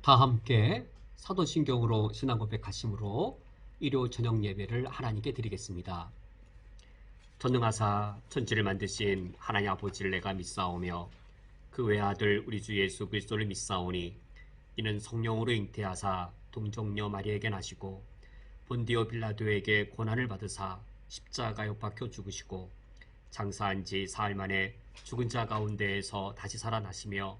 다 함께 사도신경으로 신앙 고백하심으로 일요 저녁 예배를 하나님께 드리겠습니다. 전능하사 천지를 만드신 하나님 아버지를 내가 믿사오며 그 외아들 우리 주 예수 그리스도를 믿사오니 이는 성령으로 잉태하사 동정녀 마리에게 나시고 본디오 빌라도에게 고난을 받으사 십자가에 못 박혀 죽으시고 장사한 지 사흘 만에 죽은 자 가운데에서 다시 살아나시며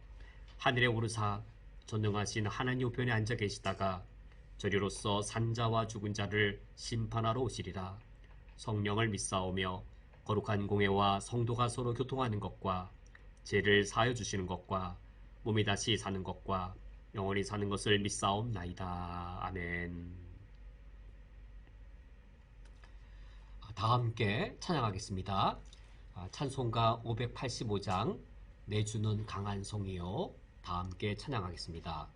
하늘에 오르사 전능하신 하나님 우편에 앉아 계시다가 저리로서 산자와 죽은 자를 심판하러 오시리라. 성령을 믿사오며 거룩한 공회와 성도가 서로 교통하는 것과 죄를 사하여 주시는 것과 몸이 다시 사는 것과 영원히 사는 것을 믿사옵나이다. 아멘. 다 함께 찬양하겠습니다. 찬송가 585장 내주는 강한 성이요. 다 함께 찬양하겠습니다.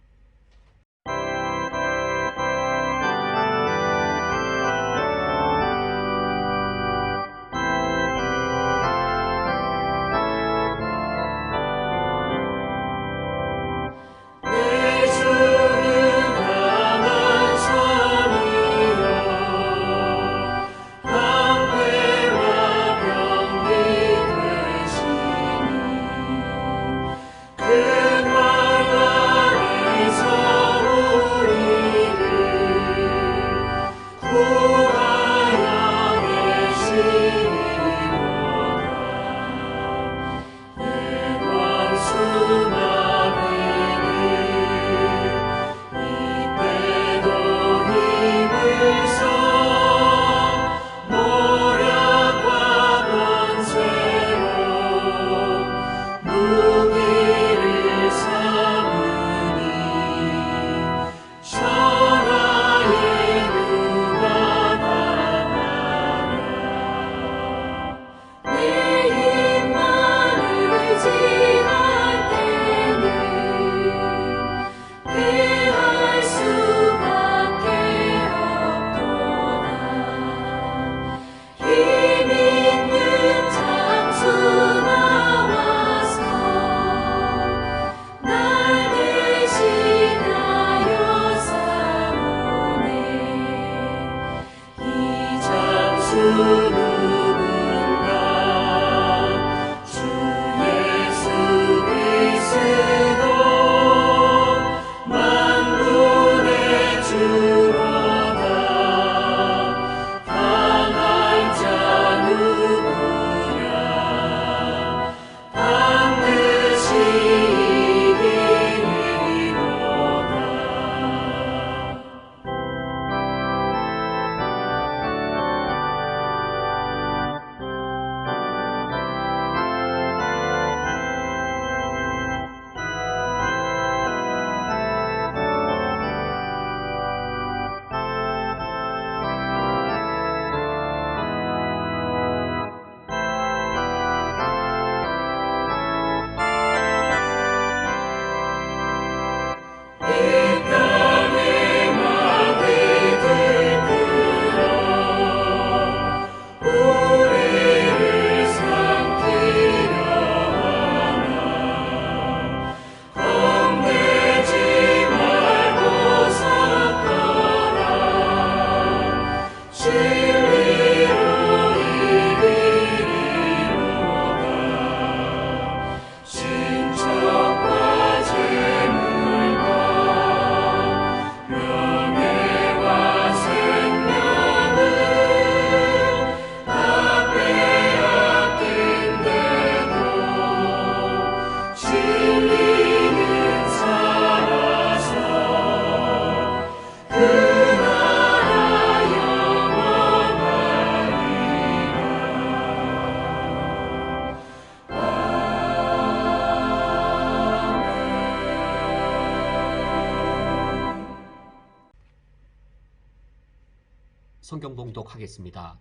성경 봉독하겠습니다.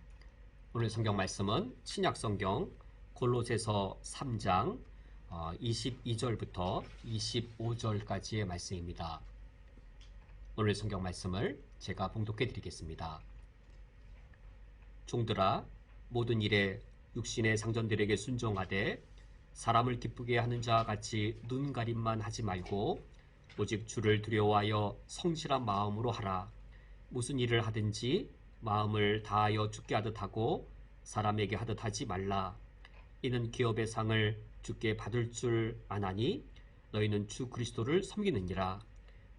오늘 성경 말씀은 신약성경 골로새서 3장 22절부터 25절까지의 말씀입니다. 오늘 성경 말씀을 제가 봉독해 드리겠습니다. 종들아, 모든 일에 육신의 상전들에게 순종하되 사람을 기쁘게 하는 자와 같이 눈가림만 하지 말고 오직 주를 두려워하여 성실한 마음으로 하라. 무슨 일을 하든지 마음을 다하여 주께 하듯 하고 사람에게 하듯 하지 말라. 이는 기업의 상을 주께 받을 줄 아나니 너희는 주 그리스도를 섬기느니라.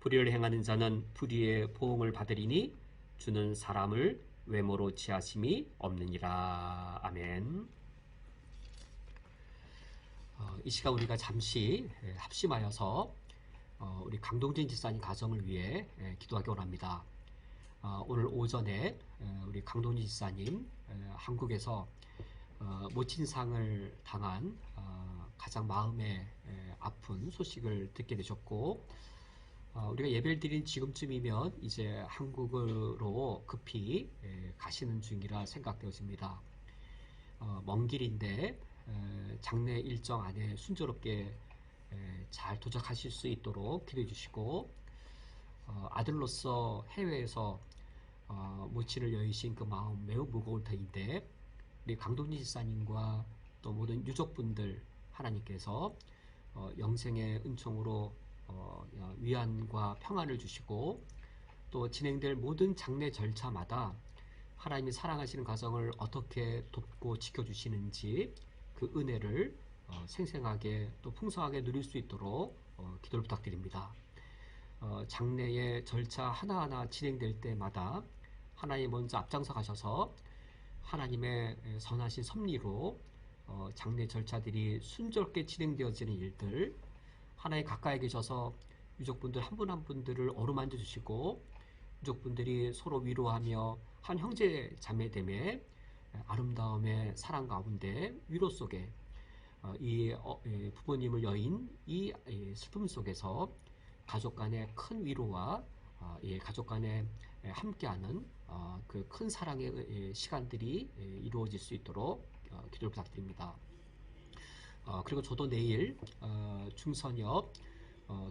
불의를 행하는 자는 불의의 보응을 받으리니 주는 사람을 외모로 취하심이 없느니라. 아멘. 이 시간 우리가 잠시 합심하여서 우리 강동진 집사님 가정을 위해 기도하기 원합니다. 오늘 오전에 우리 강동진 집사님 한국에서 모친상을 당한 가장 마음에 아픈 소식을 듣게 되셨고, 우리가 예배를 드린 지금쯤이면 이제 한국으로 급히 가시는 중이라 생각되어집니다. 먼 길인데 장례 일정 안에 순조롭게 잘 도착하실 수 있도록 기도해 주시고, 아들로서 해외에서 모친을 여의신 그 마음 매우 무거울 터인데 우리 강동진 집사님과 또 모든 유족분들 하나님께서 영생의 은총으로 위안과 평안을 주시고, 또 진행될 모든 장례 절차마다 하나님이 사랑하시는 가정을 어떻게 돕고 지켜주시는지 그 은혜를 생생하게 또 풍성하게 누릴 수 있도록 기도를 부탁드립니다. 장례의 절차 하나하나 진행될 때마다 하나님 먼저 앞장서 가셔서 하나님의 선하신 섭리로 장례 절차들이 순조롭게 진행되어지는 일들, 하나님 가까이 계셔서 유족분들 한 분 한 분들을 어루만져 주시고, 유족분들이 서로 위로하며 한 형제 자매됨의 아름다움의 사랑 가운데 위로 속에 이 부모님을 여인 이 슬픔 속에서 가족 간의 큰 위로와 가족 간에 함께하는 그 큰 사랑의 시간들이 이루어질 수 있도록 기도를 부탁드립니다. 그리고 저도 내일 중선역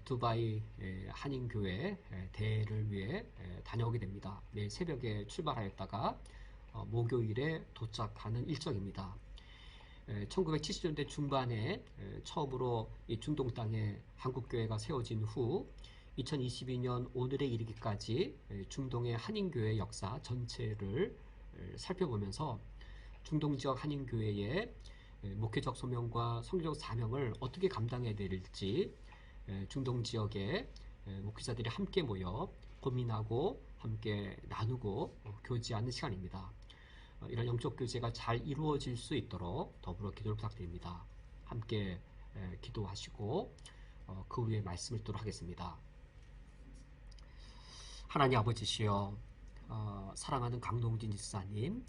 두바이 한인교회 대회를 위해 다녀오게 됩니다. 내일 새벽에 출발하였다가 목요일에 도착하는 일정입니다. 1970년대 중반에 처음으로 이 중동 땅에 한국교회가 세워진 후 2022년 오늘에 이르기까지 중동의 한인교회 역사 전체를 살펴보면서 중동 지역 한인교회의 목회적 소명과 성교적 사명을 어떻게 감당해야 될지 중동 지역의 목회자들이 함께 모여 고민하고 함께 나누고 교제하는 시간입니다. 이런 영적 교제가 잘 이루어질 수 있도록 더불어 기도를 부탁드립니다. 함께 기도하시고 그 후에 말씀을 듣도록 하겠습니다. 하나님 아버지시여, 사랑하는 강동진 집사님,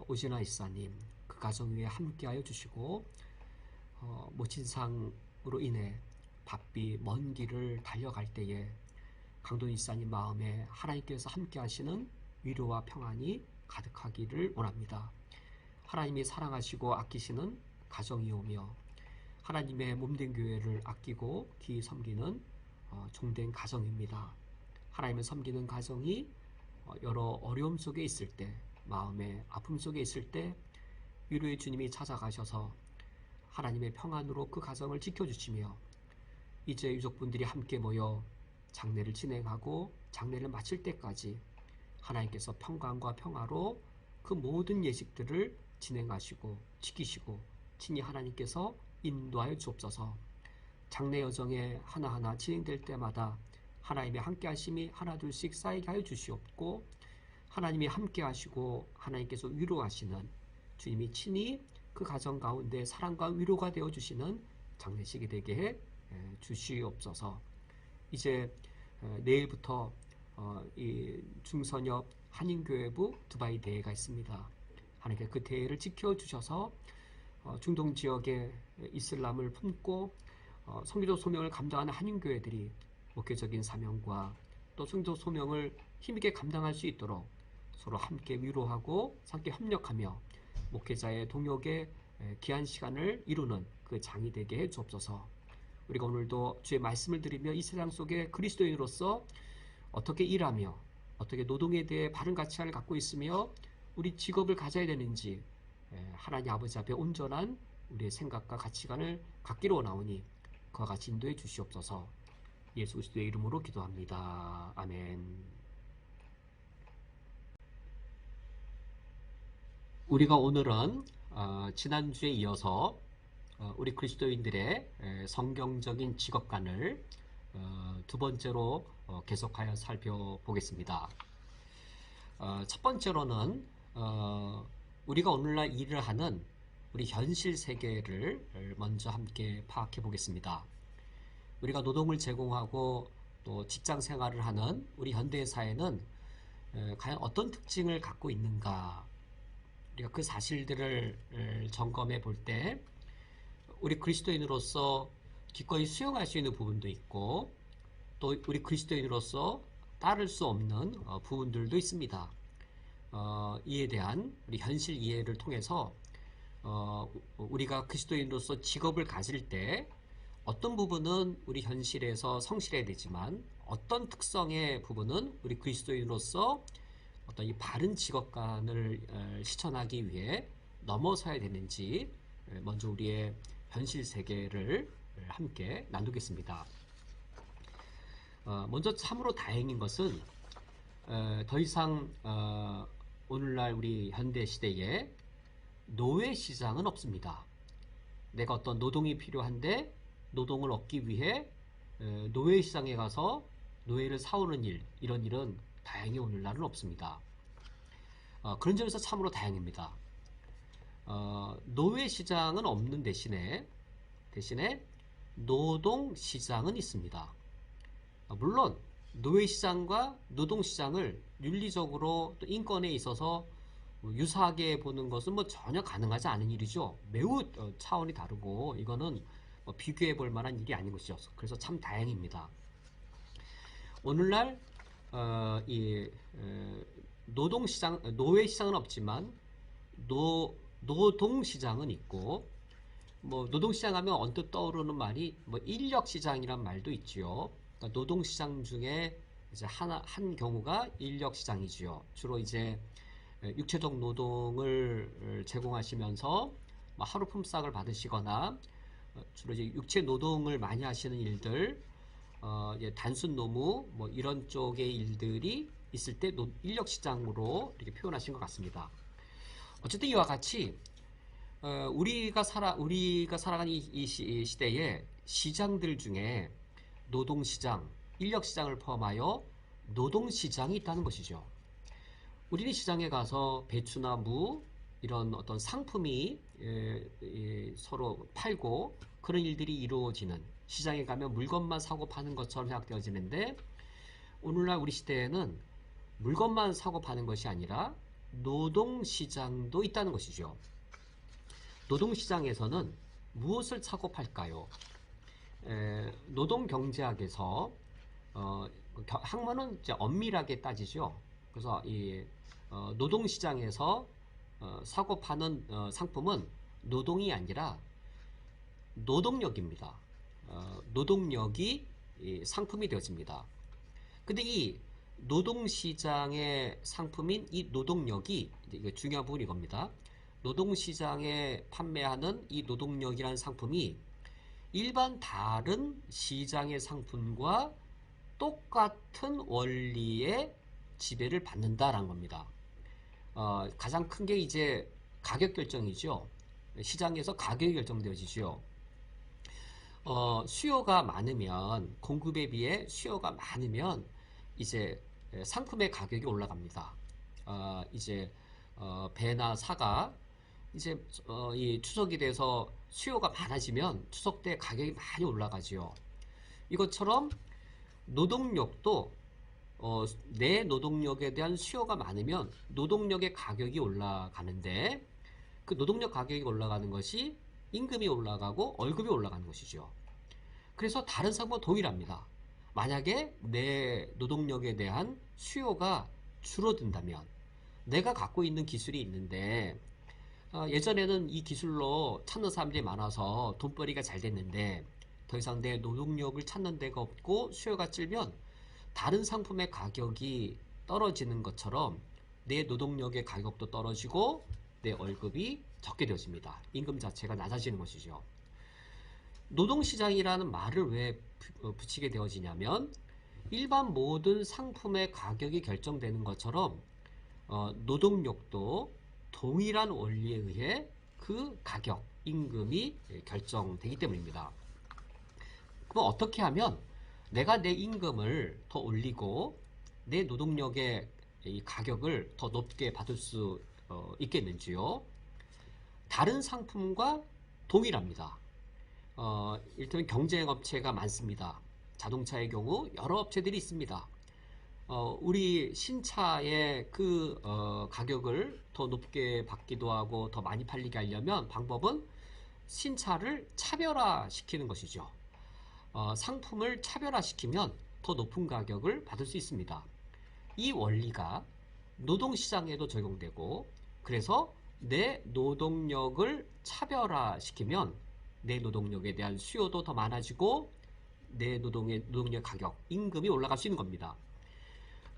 오진아 집사님, 그 가정 위에 함께하여 주시고, 모친상으로 인해 바삐 먼 길을 달려갈 때에 강동진 집사님 마음에 하나님께서 함께하시는 위로와 평안이 가득하기를 원합니다. 하나님이 사랑하시고 아끼시는 가정이오며 하나님의 몸된 교회를 아끼고 귀히 섬기는 종된 가정입니다. 하나님을 섬기는 가정이 여러 어려움 속에 있을 때, 마음의 아픔 속에 있을 때 위로의 주님이 찾아가셔서 하나님의 평안으로 그 가정을 지켜주시며, 이제 유족분들이 함께 모여 장례를 진행하고 장례를 마칠 때까지 하나님께서 평강과 평화로 그 모든 예식들을 진행하시고 지키시고 친히 하나님께서 인도하여 주옵소서. 장례 여정에 하나하나 진행될 때마다 하나님의 함께하심이 하나둘씩 쌓이게 하여 주시옵고, 하나님이 함께하시고 하나님께서 위로하시는 주님이 친히 그 가정 가운데 사랑과 위로가 되어주시는 장례식이 되게 해 주시옵소서. 이제 내일부터 이 중선역 한인교회부 두바이 대회가 있습니다. 하나님께 그 대회를 지켜주셔서 중동 지역의 이슬람을 품고 성교적 소명을 감당하는 한인교회들이 목회적인 사명과 또 성교적 소명을 힘있게 감당할 수 있도록 서로 함께 위로하고 함께 협력하며 목회자의 동역의 귀한 시간을 이루는 그 장이 되게 해 주옵소서. 우리가 오늘도 주의 말씀을 드리며 이 세상 속에 그리스도인으로서 어떻게 일하며 어떻게 노동에 대해 바른 가치관을 갖고 있으며 우리 직업을 가져야 되는지 하나님 아버지 앞에 온전한 우리의 생각과 가치관을 갖기로 원하오니 그와 같이 인도해 주시옵소서. 예수 그리스도의 이름으로 기도합니다. 아멘. 우리가 오늘은 지난주에 이어서 우리 그리스도인들의 성경적인 직업관을 두 번째로 계속하여 살펴보겠습니다. 첫 번째로는 우리가 오늘날 일을 하는 우리 현실 세계를 먼저 함께 파악해 보겠습니다. 우리가 노동을 제공하고 또 직장 생활을 하는 우리 현대 사회는 과연 어떤 특징을 갖고 있는가? 우리가 그 사실들을 점검해 볼 때 우리 그리스도인으로서 기꺼이 수용할 수 있는 부분도 있고 또 우리 그리스도인으로서 따를 수 없는 부분들도 있습니다. 이에 대한 우리 현실 이해를 통해서 우리가 그리스도인으로서 직업을 가질 때 어떤 부분은 우리 현실에서 성실해야 되지만 어떤 특성의 부분은 우리 그리스도인으로서 어떤 이 바른 직업관을 실천하기 위해 넘어서야 되는지 먼저 우리의 현실 세계를 함께 나누겠습니다. 먼저 참으로 다행인 것은 더 이상 오늘날 우리 현대 시대에 노예 시장은 없습니다. 내가 어떤 노동이 필요한데 노동을 얻기 위해 노예 시장에 가서 노예를 사오는 일, 이런 일은 다행히 오늘날은 없습니다. 그런 점에서 참으로 다행입니다. 노예 시장은 없는 대신에 노동 시장은 있습니다. 물론 노예 시장과 노동 시장을 윤리적으로 또 인권에 있어서 유사하게 보는 것은 전혀 가능하지 않은 일이죠. 매우 차원이 다르고 이거는 비교해 볼 만한 일이 아닌 것이죠. 그래서 참 다행입니다. 오늘날 이 노동 시장, 노예 시장은 없지만 노동 시장은 있고, 노동 시장 하면 언뜻 떠오르는 말이 인력 시장이란 말도 있지요. 그러니까 노동 시장 중에 이제 한 경우가 인력 시장이지요. 주로 이제 육체적 노동을 제공하시면서 하루 품삯을 받으시거나 주로 이제 육체 노동을 많이 하시는 일들, 단순 노무 이런 쪽의 일들이 있을 때 인력 시장으로 이렇게 표현하신 것 같습니다. 어쨌든 이와 같이 우리가 살아가는 이 시대에 시장들 중에 노동 시장, 인력 시장을 포함하여 노동 시장이 있다는 것이죠. 우리는 시장에 가서 배추나 무 이런 어떤 상품이 서로 팔고 그런 일들이 이루어지는, 시장에 가면 물건만 사고 파는 것처럼 생각되어지는데, 오늘날 우리 시대에는 물건만 사고 파는 것이 아니라 노동시장도 있다는 것이죠. 노동시장에서는 무엇을 사고 팔까요? 노동경제학에서 학문은 이제 엄밀하게 따지죠. 그래서 이 노동시장에서 사고 파는 상품은 노동이 아니라 노동력입니다. 노동력이 상품이 되어집니다. 근데 이 노동시장의 상품인 이 노동력이, 이게 중요한 부분이 이겁니다. 노동시장에 판매하는 이 노동력이라는 상품이 일반 다른 시장의 상품과 똑같은 원리의 지배를 받는다라는 겁니다. 가장 큰 게 이제 가격 결정이죠. 시장에서 가격이 결정되어지죠. 수요가 많으면, 공급에 비해 수요가 많으면 이제 상품의 가격이 올라갑니다. 이제 배나 사가 이제 이 추석이 돼서 수요가 많아지면 추석 때 가격이 많이 올라가지요. 이것처럼 노동력도 내 노동력에 대한 수요가 많으면 노동력의 가격이 올라가는데, 그 노동력 가격이 올라가는 것이 임금이 올라가고 월급이 올라가는 것이죠. 그래서 다른 상품과 동일합니다. 만약에 내 노동력에 대한 수요가 줄어든다면, 내가 갖고 있는 기술이 있는데 예전에는 이 기술로 찾는 사람들이 많아서 돈벌이가 잘 됐는데 더 이상 내 노동력을 찾는 데가 없고 수요가 찔면 다른 상품의 가격이 떨어지는 것처럼 내 노동력의 가격도 떨어지고 내 월급이 적게 되어집니다. 임금 자체가 낮아지는 것이죠. 노동시장이라는 말을 왜 붙이게 되어지냐면 일반 모든 상품의 가격이 결정되는 것처럼 노동력도 동일한 원리에 의해 그 가격, 임금이 결정되기 때문입니다. 그럼 어떻게 하면 내가 내 임금을 더 올리고 내 노동력의 이 가격을 더 높게 받을 수 있겠는지요? 다른 상품과 동일합니다. 일단 경쟁 업체가 많습니다. 자동차의 경우 여러 업체들이 있습니다. 우리 신차의 그 가격을 더 높게 받기도 하고 더 많이 팔리게 하려면 방법은 신차를 차별화시키는 것이죠. 상품을 차별화시키면 더 높은 가격을 받을 수 있습니다. 이 원리가 노동시장에도 적용되고, 그래서 내 노동력을 차별화시키면 내 노동력에 대한 수요도 더 많아지고 내 노동력 가격, 임금이 올라갈 수 있는 겁니다.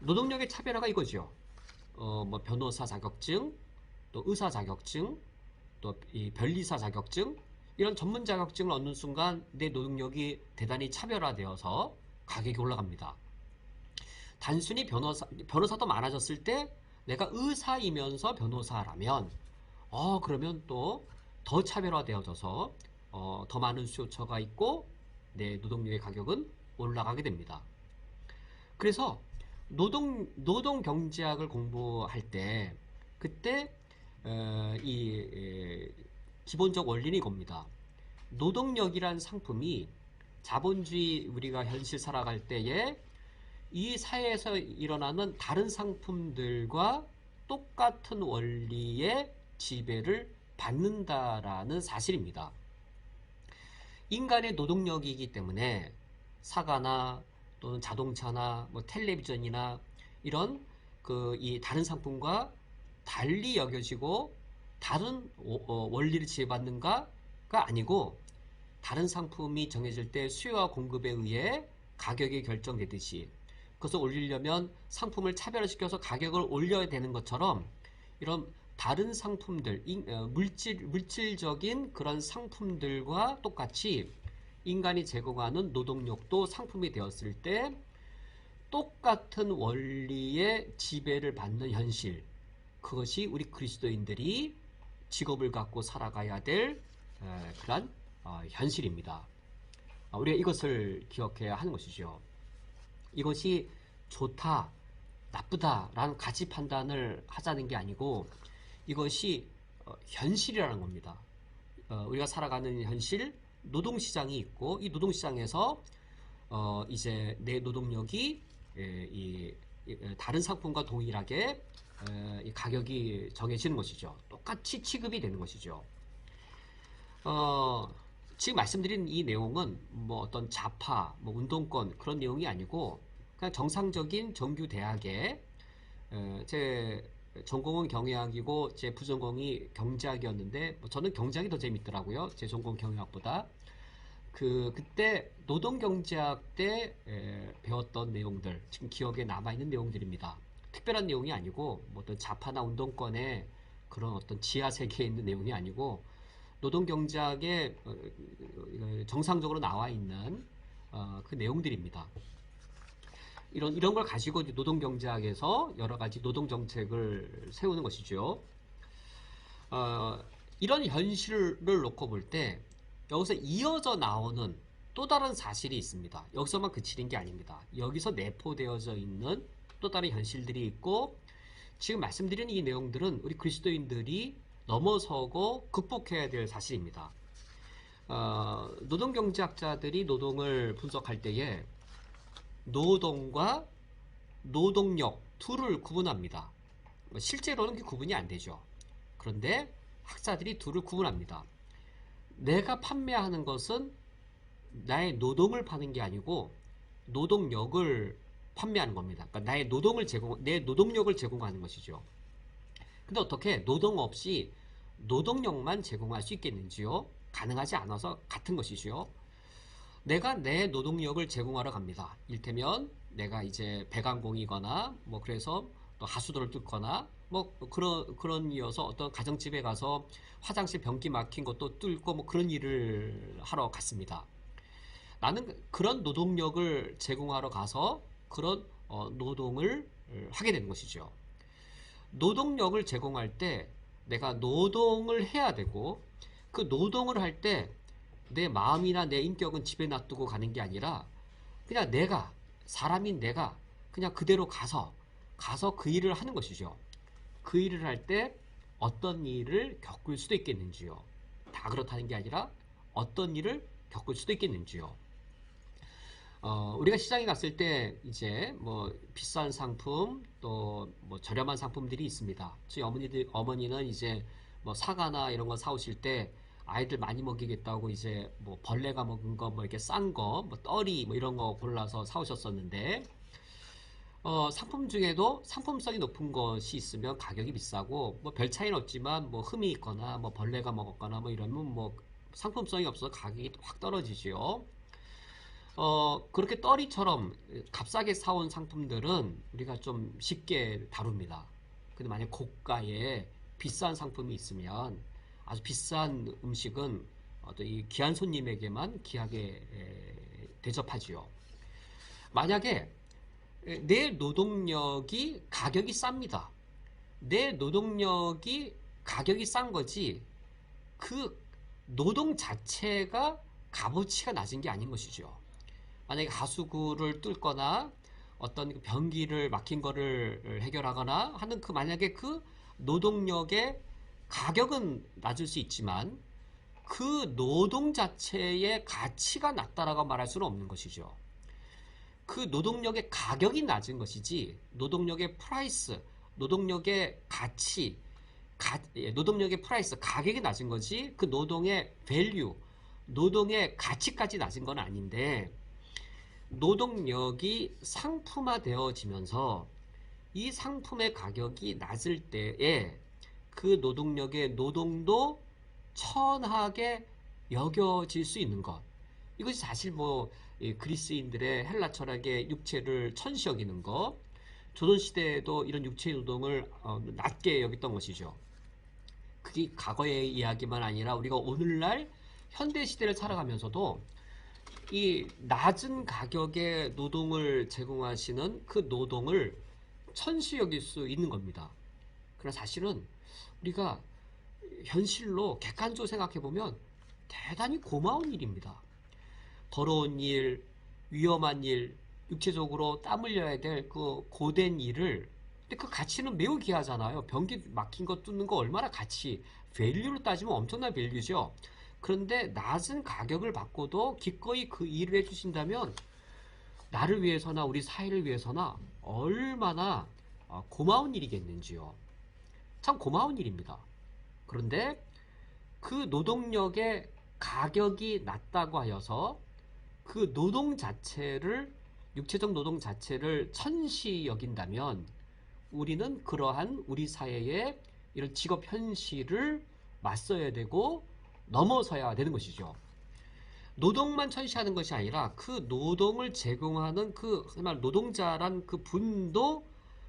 노동력의 차별화가 이거죠. 뭐 변호사 자격증, 또 의사 자격증, 또 이 변리사 자격증, 이런 전문 자격증을 얻는 순간 내 노동력이 대단히 차별화되어서 가격이 올라갑니다. 단순히 변호사도 많아졌을 때 내가 의사이면서 변호사라면 그러면 또 더 차별화되어져서 더 많은 수요처가 있고 내 노동력의 가격은 올라가게 됩니다. 그래서 노동 경제학을 공부할 때 그때 이 기본적 원리는 이겁니다. 노동력이란 상품이 자본주의 우리가 현실 살아갈 때에 이 사회에서 일어나는 다른 상품들과 똑같은 원리의 지배를 받는다라는 사실입니다. 인간의 노동력이기 때문에 사과나 또는 자동차나 뭐 텔레비전이나 이런 이 다른 상품과 달리 여겨지고 다른 원리를 지배받는가가 아니고, 다른 상품이 정해질 때 수요와 공급에 의해 가격이 결정되듯이 그것을 올리려면 상품을 차별화시켜서 가격을 올려야 되는 것처럼 이런 다른 상품들, 물질적인 그런 상품들과 똑같이 인간이 제공하는 노동력도 상품이 되었을 때 똑같은 원리의 지배를 받는 현실, 그것이 우리 그리스도인들이 직업을 갖고 살아가야 될 그런 현실입니다. 우리가 이것을 기억해야 하는 것이죠. 이것이 좋다, 나쁘다라는 가치 판단을 하자는 게 아니고 이것이 현실이라는 겁니다. 우리가 살아가는 현실, 노동시장이 있고 이 노동시장에서 이제 내 노동력이 다른 상품과 동일하게 이 가격이 정해지는 것이죠. 똑같이 취급이 되는 것이죠. 지금 말씀드린 이 내용은 뭐 어떤 좌파, 뭐 운동권 그런 내용이 아니고 그냥 정상적인 정규 대학에 제 전공은 경영학이고 제 부전공이 경제학이었는데 저는 경제학이 더 재밌더라고요. 제 전공 경영학보다. 그때 노동경제학 때 배웠던 내용들, 지금 기억에 남아있는 내용들입니다. 특별한 내용이 아니고 뭐 어떤 좌파나 운동권의 그런 어떤 지하 세계에 있는 내용이 아니고 노동경제학에 정상적으로 나와 있는 그 내용들입니다. 이런 걸 가지고 노동경제학에서 여러 가지 노동정책을 세우는 것이죠. 이런 현실을 놓고 볼 때 여기서 이어져 나오는 또 다른 사실이 있습니다. 여기서만 그치는 게 아닙니다. 여기서 내포되어져 있는 또 다른 현실들이 있고, 지금 말씀드린 이 내용들은 우리 그리스도인들이 넘어서고 극복해야 될 사실입니다. 노동경제학자들이 노동을 분석할 때에 노동과 노동력 둘을 구분합니다. 실제로는 그게 구분이 안 되죠. 그런데 학자들이 둘을 구분합니다. 내가 판매하는 것은 나의 노동을 파는 게 아니고 노동력을 판매하는 겁니다. 그러니까 내 노동력을 제공하는 것이죠. 근데 어떻게 노동 없이 노동력만 제공할 수 있겠는지요? 가능하지 않아서 같은 것이죠. 내가 내 노동력을 제공하러 갑니다. 일테면 내가 이제 배관공이거나 뭐 그래서 또 하수도를 뚫거나 뭐 그런 이어서 어떤 가정집에 가서 화장실 변기 막힌 것도 뚫고 뭐 그런 일을 하러 갔습니다. 나는 그런 노동력을 제공하러 가서 그런 노동을 하게 되는 것이죠. 노동력을 제공할 때 내가 노동을 해야 되고 그 노동을 할 때 내 마음이나 내 인격은 집에 놔두고 가는 게 아니라 그냥 내가 사람인 내가 그냥 그대로 가서 그 일을 하는 것이죠. 그 일을 할 때 어떤 일을 겪을 수도 있겠는지요. 다 그렇다는 게 아니라 어떤 일을 겪을 수도 있겠는지요. 우리가 시장에 갔을 때 이제 뭐 비싼 상품 또 뭐 저렴한 상품들이 있습니다. 저희 어머니는 이제 뭐 사과나 이런 거 사오실 때 아이들 많이 먹이겠다고 이제 뭐 벌레가 먹은 거 뭐 이렇게 싼 거 뭐 떨이 뭐 이런 거 골라서 사오셨었는데 상품 중에도 상품성이 높은 것이 있으면 가격이 비싸고 뭐 별 차이는 없지만 뭐 흠이 있거나 뭐 벌레가 먹었거나 뭐 이러면 뭐 상품성이 없어서 가격이 확 떨어지지요. 그렇게 떨이처럼 값싸게 사온 상품들은 우리가 좀 쉽게 다룹니다. 근데 만약 고가의 비싼 상품이 있으면 아주 비싼 음식은 어떤 이 귀한 손님에게만 귀하게 대접하지요. 만약에 내 노동력이 가격이 쌉니다. 내 노동력이 가격이 싼 거지 그 노동 자체가 값어치가 낮은 게 아닌 것이죠. 만약에 하수구를 뚫거나 어떤 변기를 막힌 거를 해결하거나 하는 그 만약에 그 노동력의 가격은 낮을 수 있지만 그 노동 자체의 가치가 낮다라고 말할 수는 없는 것이죠. 그 노동력의 가격이 낮은 것이지 노동력의 프라이스, 노동력의 가치, 노동력의 프라이스, 가격이 낮은 거지 그 노동의 밸류, 노동의 가치까지 낮은 건 아닌데 노동력이 상품화되어지면서 이 상품의 가격이 낮을 때에 그 노동력의 노동도 천하게 여겨질 수 있는 것. 이것이 사실 뭐 그리스인들의 헬라 철학의 육체를 천시 여기는 것, 조선시대에도 이런 육체 노동을 낮게 여겼던 것이죠. 그게 과거의 이야기만 아니라 우리가 오늘날 현대시대를 살아가면서도 이 낮은 가격의 노동을 제공하시는 그 노동을 천시 여길 수 있는 겁니다. 그러나 사실은 우리가 현실로 객관적으로 생각해보면 대단히 고마운 일입니다. 더러운 일, 위험한 일, 육체적으로 땀 흘려야 될 그 고된 일을 근데 그 가치는 매우 귀하잖아요. 변기 막힌 거 뚫는 거 얼마나 가치, 밸류로 따지면 엄청난 밸류죠. 그런데 낮은 가격을 받고도 기꺼이 그 일을 해주신다면 나를 위해서나 우리 사회를 위해서나 얼마나 고마운 일이겠는지요. 참 고마운 일입니다. 그런데 그 노동력의 가격이 낮다고 하여서 그 노동 자체를 육체적 노동 자체를 천시 여긴다면 우리는 그러한 우리 사회의 이런 직업 현실을 맞서야 되고 넘어서야 되는 것이죠. 노동만 천시하는 것이 아니라 그 노동을 제공하는 그 정말 노동자란 그 분도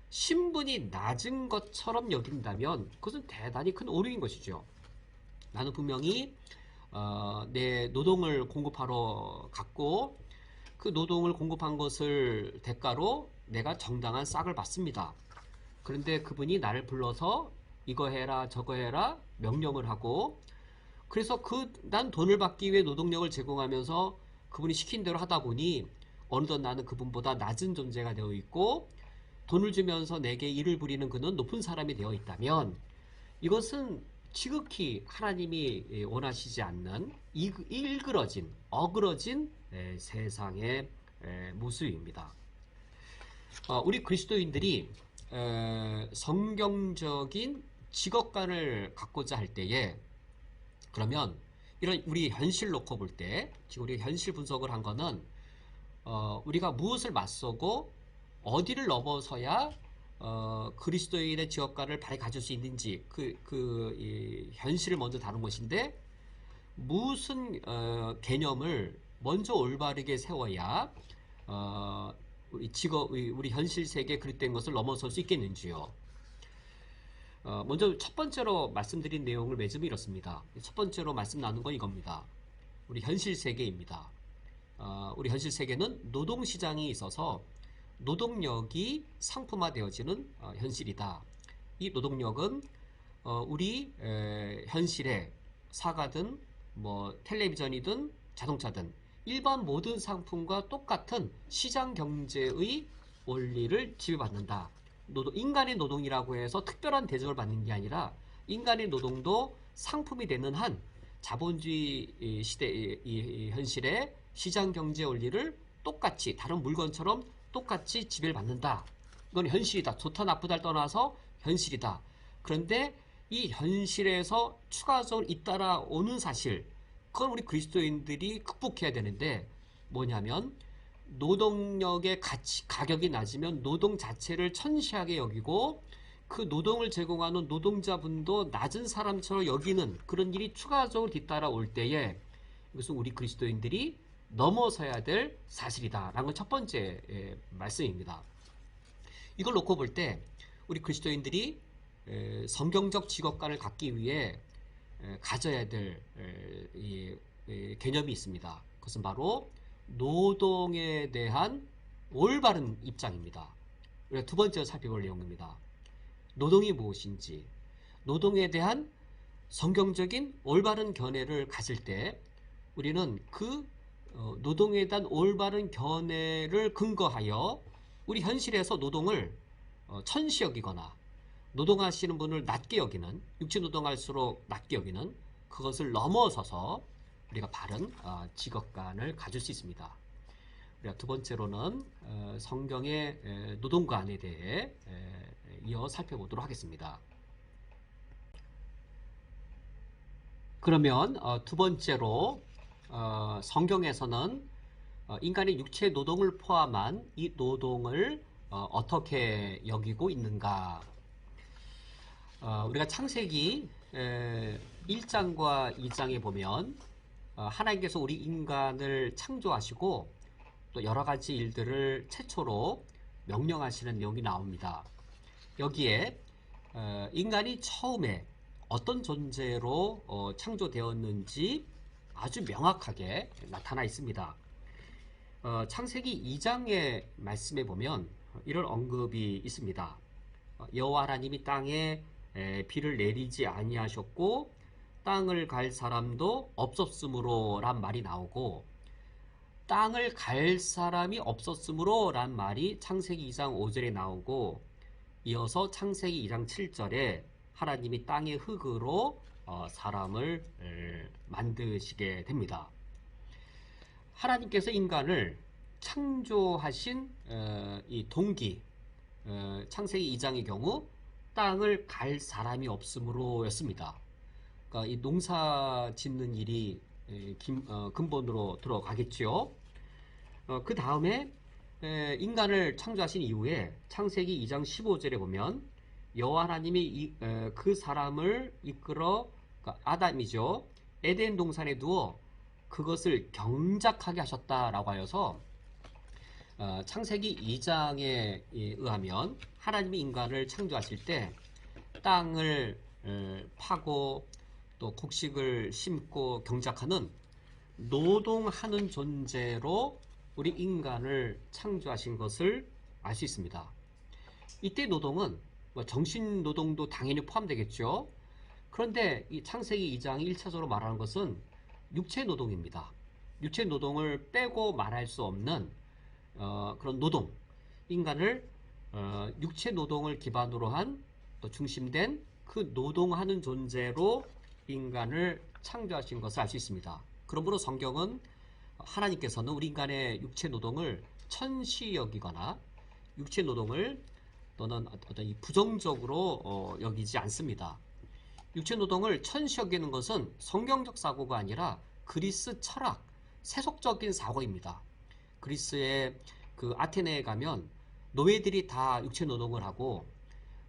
신분이 낮은 것처럼 여긴다면 그것은 대단히 큰 오류인 것이죠. 나는 분명히 내 노동을 공급하러 갔고 그 노동을 공급한 것을 대가로 내가 정당한 싹을 받습니다. 그런데 그분이 나를 불러서 이거 해라 저거 해라 명령을 하고 그래서 난 돈을 받기 위해 노동력을 제공하면서 그분이 시킨 대로 하다 보니 어느덧 나는 그분보다 낮은 존재가 되어 있고 돈을 주면서 내게 일을 부리는 그는 높은 사람이 되어 있다면 이것은 지극히 하나님이 원하시지 않는 일그러진 어그러진 세상의 모습입니다. 우리 그리스도인들이 성경적인 직업관을 갖고자 할 때에 그러면 이런 우리 현실 놓고 볼 때 지금 우리가 현실 분석을 한 거는 우리가 무엇을 맞서고 어디를 넘어서야 그리스도인의 직업관을 바로 가질 수 있는지 이 현실을 먼저 다룬 것인데 무슨 개념을 먼저 올바르게 세워야 우리 현실 세계에 그릇된 것을 넘어설 수 있겠는지요. 먼저 첫 번째로 말씀드린 내용을 맺으면 이렇습니다. 첫 번째로 말씀 나눈 건 이겁니다. 우리 현실 세계입니다. 우리 현실 세계는 노동시장이 있어서 노동력이 상품화되어지는 현실이다. 이 노동력은 우리 현실에 사과든 뭐 텔레비전이든 자동차든 일반 모든 상품과 똑같은 시장 경제의 원리를 지배받는다. 인간의 노동이라고 해서 특별한 대접을 받는 게 아니라 인간의 노동도 상품이 되는 한 자본주의 시대 이 현실의 시장 경제 원리를 똑같이 다른 물건처럼 똑같이 지배를 받는다. 이건 현실이다. 좋다 나쁘다를 떠나서 현실이다. 그런데 이 현실에서 추가적으로 잇따라오는 사실, 그건 우리 그리스도인들이 극복해야 되는데 뭐냐면 노동력의 가격이 낮으면 노동 자체를 천시하게 여기고 그 노동을 제공하는 노동자분도 낮은 사람처럼 여기는 그런 일이 추가적으로 뒤따라올 때에 이것은 우리 그리스도인들이 넘어서야 될 사실이다 라는 건 첫 번째 말씀입니다. 이걸 놓고 볼 때 우리 그리스도인들이 성경적 직업관을 갖기 위해 가져야 될 개념이 있습니다. 그것은 바로 노동에 대한 올바른 입장입니다. 우리가 두 번째로 살펴볼 내용입니다. 노동이 무엇인지, 노동에 대한 성경적인 올바른 견해를 가질 때 우리는 그 노동에 대한 올바른 견해를 근거하여 우리 현실에서 노동을 천시 여기거나 노동하시는 분을 낮게 여기는, 육체 노동할수록 낮게 여기는 그것을 넘어서서 우리가 바른 직업관을 가질 수 있습니다. 우리가 두 번째로는 성경의 노동관에 대해 이어 살펴보도록 하겠습니다. 그러면 두 번째로 성경에서는 인간의 육체 노동을 포함한 이 노동을 어떻게 여기고 있는가? 우리가 창세기 1장과 2장에 보면 하나님께서 우리 인간을 창조하시고 또 여러 가지 일들을 최초로 명령하시는 내용이 나옵니다. 여기에 인간이 처음에 어떤 존재로 창조되었는지 아주 명확하게 나타나 있습니다. 창세기 2장의 말씀에 보면 이런 언급이 있습니다. 여호와 하나님이 땅에 비를 내리지 아니하셨고 땅을 갈 사람도 없었으므로 란 말이 나오고, 땅을 갈 사람이 없었으므로 란 말이 창세기 2장 5절에 나오고, 이어서 창세기 2장 7절에 하나님이 땅의 흙으로 사람을 만드시게 됩니다. 하나님께서 인간을 창조하신 이 동기, 창세기 2장의 경우 땅을 갈 사람이 없으므로 였습니다. 그러니까 이 농사 짓는 일이 근본으로 들어가겠죠. 그 다음에 인간을 창조하신 이후에 창세기 2장 15절에 보면 여호와 하나님이 그 사람을 이끌어, 그러니까 아담이죠, 에덴 동산에 두어 그것을 경작하게 하셨다라고 하여서 창세기 2장에 의하면 하나님이 인간을 창조하실 때 땅을 파고 또 곡식을 심고 경작하는 노동하는 존재로 우리 인간을 창조하신 것을 알 수 있습니다. 이때 노동은 정신 노동도 당연히 포함되겠죠. 그런데 이 창세기 2장이 1차적으로 말하는 것은 육체 노동입니다. 육체 노동을 빼고 말할 수 없는 그런 노동, 인간을 육체 노동을 기반으로 한 또 중심된 그 노동하는 존재로 인간을 창조하신 것을 알 수 있습니다. 그러므로 성경은 하나님께서는 우리 인간의 육체 노동을 천시 여기거나 육체 노동을 또는 어떤 부정적으로 여기지 않습니다. 육체 노동을 천시 여기는 것은 성경적 사고가 아니라 그리스 철학, 세속적인 사고입니다. 그리스의 그 아테네에 가면 노예들이 다 육체 노동을 하고,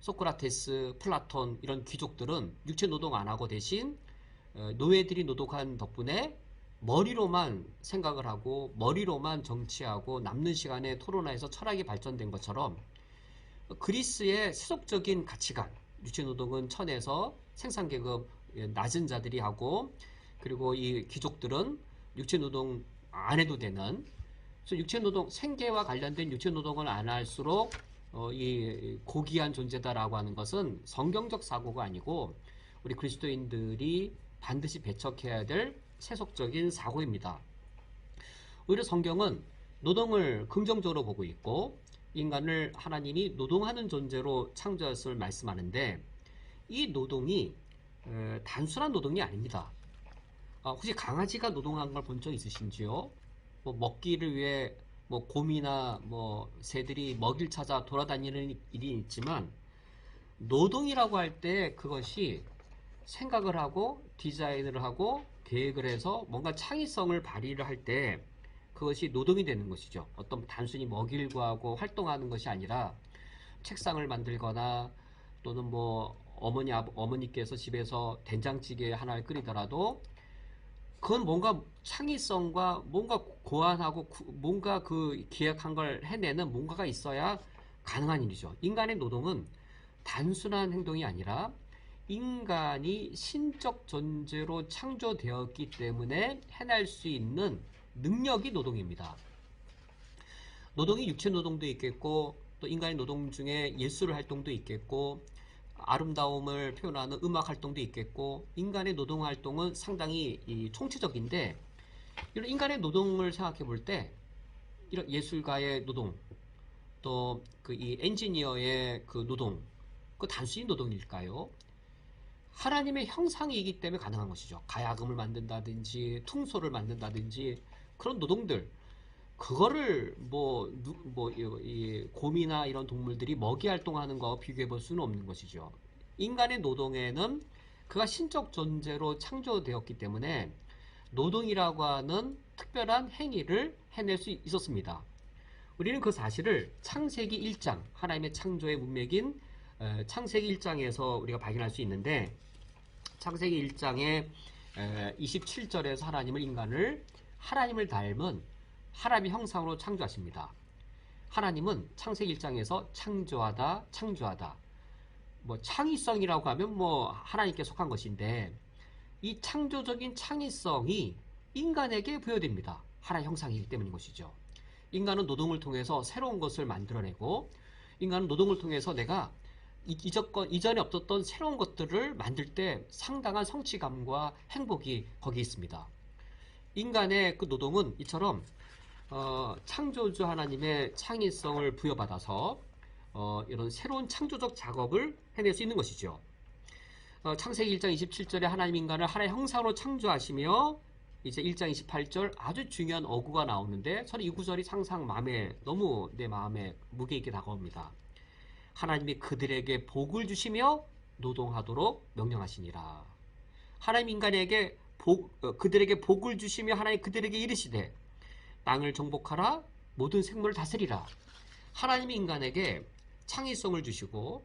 소크라테스, 플라톤 이런 귀족들은 육체 노동 안 하고 대신 노예들이 노동한 덕분에 머리로만 생각을 하고 머리로만 정치하고 남는 시간에 토론화해서 철학이 발전된 것처럼 그리스의 세속적인 가치관, 육체노동은 천에서 생산계급 낮은 자들이 하고, 그리고 이 귀족들은 육체노동 안 해도 되는, 그래서 육체노동, 생계와 관련된 육체노동을 안 할수록 이 고귀한 존재다라고 하는 것은 성경적 사고가 아니고 우리 그리스도인들이 반드시 배척해야 될 세속적인 사고입니다. 오히려 성경은 노동을 긍정적으로 보고 있고 인간을 하나님이 노동하는 존재로 창조했음을 말씀하는데, 이 노동이 단순한 노동이 아닙니다. 혹시 강아지가 노동한 걸 본 적 있으신지요? 뭐 먹기를 위해 뭐 곰이나 뭐 새들이 먹이를 찾아 돌아다니는 일이 있지만, 노동이라고 할 때 그것이 생각을 하고 디자인을 하고 계획을 해서 뭔가 창의성을 발휘를 할 때 그것이 노동이 되는 것이죠. 어떤 단순히 먹이를 구하고 활동하는 것이 아니라 책상을 만들거나 또는 뭐 어머니께서 집에서 된장찌개 하나를 끓이더라도 그건 뭔가 창의성과 뭔가 고안하고 뭔가 그 기획한 걸 해내는 뭔가가 있어야 가능한 일이죠. 인간의 노동은 단순한 행동이 아니라 인간이 신적 존재로 창조되었기 때문에 해낼 수 있는 능력이 노동입니다. 노동이 육체 노동도 있겠고, 또 인간의 노동 중에 예술 활동도 있겠고, 아름다움을 표현하는 음악 활동도 있겠고, 인간의 노동 활동은 상당히 총체적인데, 이런 인간의 노동을 생각해 볼 때 이런 예술가의 노동, 또 그 이 엔지니어의 그 노동, 그 단순히 노동일까요? 하나님의 형상이기 때문에 가능한 것이죠. 가야금을 만든다든지 퉁소를 만든다든지 그런 노동들, 그거를 이 곰이나 이런 동물들이 먹이 활동하는 거와 비교해 볼 수는 없는 것이죠. 인간의 노동에는 그가 신적 존재로 창조되었기 때문에 노동이라고 하는 특별한 행위를 해낼 수 있었습니다. 우리는 그 사실을 창세기 1장, 하나님의 창조의 문맥인 창세기 1장에서 우리가 발견할 수 있는데, 창세기 1장의 27절에서 인간을 하나님을 닮은 하나님의 형상으로 창조하십니다. 하나님은 창세기 1장에서 창조하다. 뭐 창의성이라고 하면 뭐 하나님께 속한 것인데, 이 창조적인 창의성이 인간에게 부여됩니다. 하나의 형상이기 때문인 것이죠. 인간은 노동을 통해서 새로운 것을 만들어내고, 인간은 노동을 통해서 내가 이전에 없었던 새로운 것들을 만들 때 상당한 성취감과 행복이 거기에 있습니다. 인간의 그 노동은 이처럼 창조주 하나님의 창의성을 부여받아서 이런 새로운 창조적 작업을 해낼 수 있는 것이죠. 창세기 1장 27절에 하나님 인간을 하나의 형상으로 창조하시며, 이제 1장 28절 아주 중요한 어구가 나오는데, 저는 이 구절이 항상 너무 내 마음에 무게 있게 다가옵니다. 하나님이 그들에게 복을 주시며 노동하도록 명령하시니라. 하나님 인간에게 그들에게 복을 주시며 하나님 그들에게 이르시되 땅을 정복하라, 모든 생물을 다스리라. 하나님이 인간에게 창의성을 주시고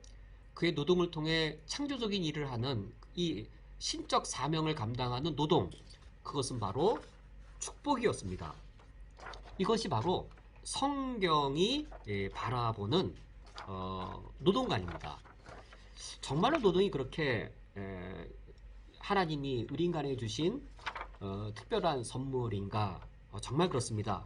그의 노동을 통해 창조적인 일을 하는 이 신적 사명을 감당하는 노동, 그것은 바로 축복이었습니다. 이것이 바로 성경이 바라보는 노동관입니다. 정말로 노동이 그렇게 하나님이 우리 인간에게 주신 특별한 선물인가? 정말 그렇습니다.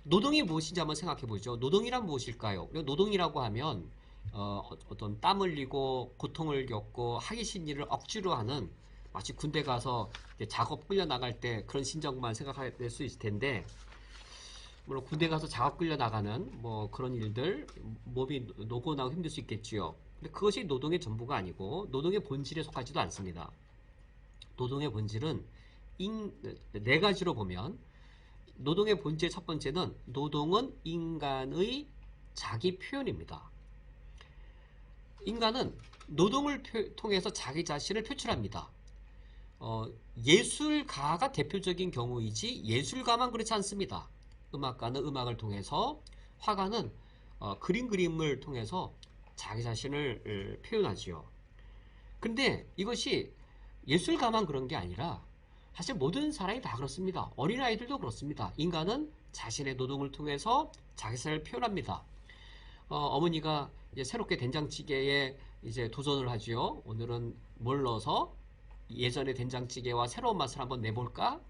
노동이 무엇인지 한번 생각해 보죠. 노동이란 무엇일까요? 노동이라고 하면 어떤 땀 흘리고 고통을 겪고 하기 싫은 일을 억지로 하는, 마치 군대 가서 작업 끌려 나갈 때 그런 심정만 생각할 수 있을 텐데, 물론 군대 가서 작업 끌려 나가는 뭐 그런 일들, 몸이 노곤하고 힘들 수 있겠지요. 근데 그것이 노동의 전부가 아니고 노동의 본질에 속하지도 않습니다. 노동의 본질은 네 가지로 보면, 노동의 본질 첫 번째는 노동은 인간의 자기 표현입니다. 인간은 노동을 통해서 자기 자신을 표출합니다. 예술가가 대표적인 경우이지 예술가만 그렇지 않습니다. 음악가는 음악을 통해서, 화가는 그림을 통해서 자기 자신을 표현하지요. 근데 이것이 예술가만 그런 게 아니라 사실 모든 사람이 다 그렇습니다. 어린아이들도 그렇습니다. 인간은 자신의 노동을 통해서 자기 자신을 표현합니다. 어머니가 이제 새롭게 된장찌개에 이제 도전을 하지요. 오늘은 뭘 넣어서 예전의 된장찌개와 새로운 맛을 한번 내볼까?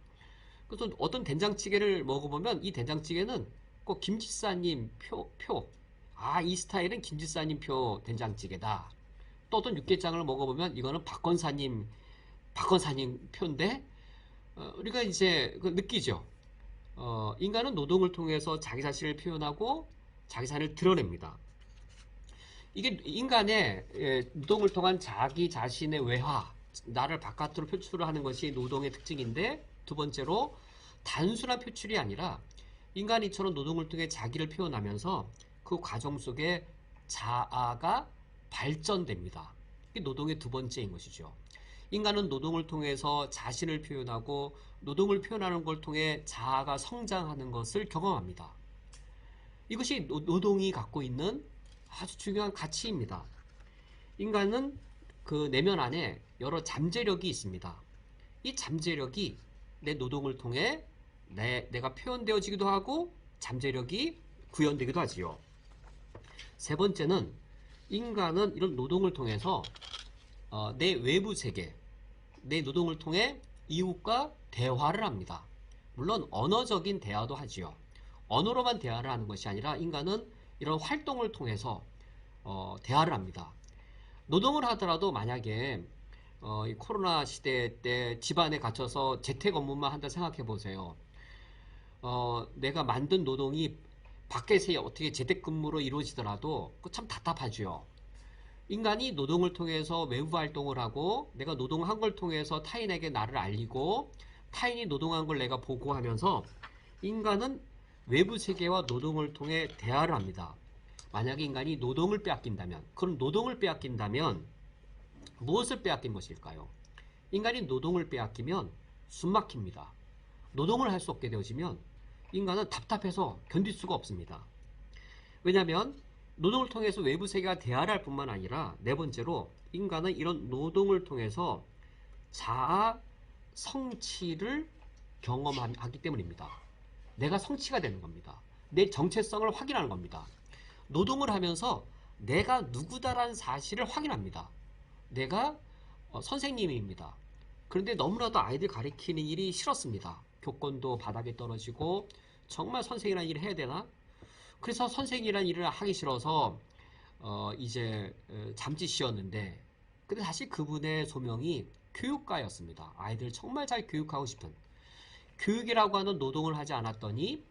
그래서 어떤 된장찌개를 먹어보면 이 된장찌개는 꼭 김지사님 표. 아, 이 스타일은 김지사님 표 된장찌개다. 또 어떤 육개장을 먹어보면 이거는 박건사님 표인데, 우리가 이제 느끼죠. 인간은 노동을 통해서 자기 자신을 표현하고 자기 자신을 드러냅니다. 이게 인간의 노동을 통한 자기 자신의 외화, 나를 바깥으로 표출을 하는 것이 노동의 특징인데, 두 번째로 단순한 표출이 아니라 인간이 이처럼 노동을 통해 자기를 표현하면서 그 과정 속에 자아가 발전됩니다. 이게 노동의 두 번째인 것이죠. 인간은 노동을 통해서 자신을 표현하고 노동을 표현하는 걸 통해 자아가 성장하는 것을 경험합니다. 이것이 노동이 갖고 있는 아주 중요한 가치입니다. 인간은 그 내면 안에 여러 잠재력이 있습니다. 이 잠재력이 내 노동을 통해 내가 표현되어지기도 하고 잠재력이 구현되기도 하지요. 세 번째는 인간은 이런 노동을 통해서 내 외부 세계, 내 노동을 통해 이웃과 대화를 합니다. 물론 언어적인 대화도 하지요. 언어로만 대화를 하는 것이 아니라 인간은 이런 활동을 통해서 대화를 합니다. 노동을 하더라도 만약에 이 코로나 시대 때 집안에 갇혀서 재택 업무만 한다 생각해 보세요. 내가 만든 노동이 밖에서 어떻게 재택근무로 이루어지더라도 참 답답하죠. 인간이 노동을 통해서 외부 활동을 하고 내가 노동한 걸 통해서 타인에게 나를 알리고 타인이 노동한 걸 내가 보고하면서 인간은 외부 세계와 노동을 통해 대화를 합니다. 만약에 인간이 노동을 빼앗긴다면, 그럼 노동을 빼앗긴다면 무엇을 빼앗긴 것일까요? 인간이 노동을 빼앗기면 숨막힙니다. 노동을 할 수 없게 되어지면 인간은 답답해서 견딜 수가 없습니다. 왜냐하면 노동을 통해서 외부 세계와 대화를 할 뿐만 아니라 네 번째로 인간은 이런 노동을 통해서 자아 성취를 경험하기 때문입니다. 내가 성취가 되는 겁니다. 내 정체성을 확인하는 겁니다. 노동을 하면서 내가 누구다라는 사실을 확인합니다. 내가 선생님입니다. 그런데 너무나도 아이들 가르치는 일이 싫었습니다. 교권도 바닥에 떨어지고 정말 선생이라는 일을 해야 되나? 그래서 선생이라는 일을 하기 싫어서 이제 잠짓이었는데, 근데 사실 그분의 소명이 교육가였습니다. 아이들 정말 잘 교육하고 싶은, 교육이라고 하는 노동을 하지 않았더니